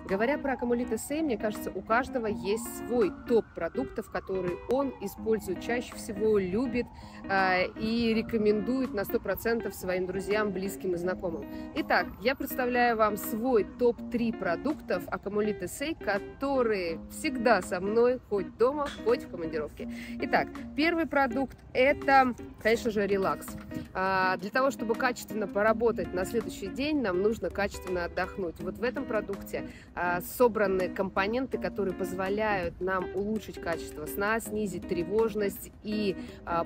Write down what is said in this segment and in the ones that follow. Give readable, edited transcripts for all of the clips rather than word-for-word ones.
Говоря про Акамолит Эссей, мне кажется, у каждого есть свой топ продуктов, которые он использует чаще всего, любит и рекомендует на 100% своим друзьям, близким и знакомым. Итак, я представляю вам свой топ-3 продуктов Акамолит Эссей, которые всегда со мной, хоть дома, хоть в командировке. Итак, первый продукт – это, конечно же, релакс. Для того, чтобы качественно поработать на следующий день, нам нужно качественно отдохнуть. Вот в этом продукте собраны компоненты, которые позволяют нам улучшить качество сна, снизить тревожность и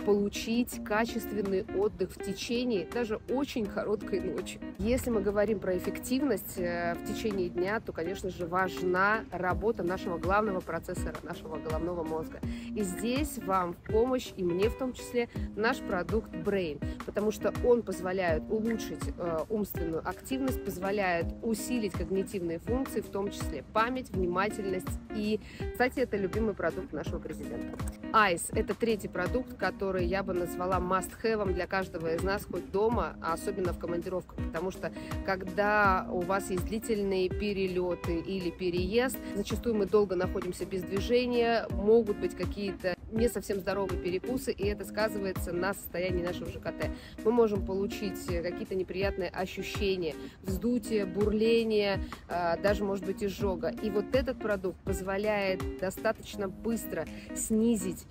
получить качественный отдых в течение даже очень короткой ночи. Если мы говорим про эффективность в течение дня, то, конечно же, важна работа нашего главного процессора, нашего головного мозга. И здесь вам в помощь, и мне в том числе, наш продукт Brain, потому что он позволяет улучшить умственную активность, позволяет усилить когнитивные функции, в том числе память, внимательность. И, кстати, это любимый продукт нашего президента. Ice – это третий продукт, который я бы назвала must-have для каждого из нас, хоть дома, а особенно в командировках, потому что когда у вас есть длительные перелеты или переезд, зачастую мы долго находимся без движения, могут быть какие-то не совсем здоровые перекусы, и это сказывается на состоянии нашего ЖКТ. Мы можем получить какие-то неприятные ощущения, вздутие, бурление, даже, может быть, изжога. И вот этот продукт позволяет достаточно быстро снизить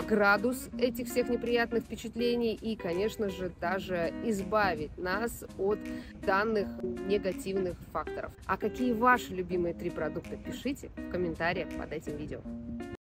градус этих всех неприятных впечатлений и, конечно же, даже избавить нас от данных негативных факторов. А какие ваши любимые 3 продукта? Пишите в комментариях под этим видео.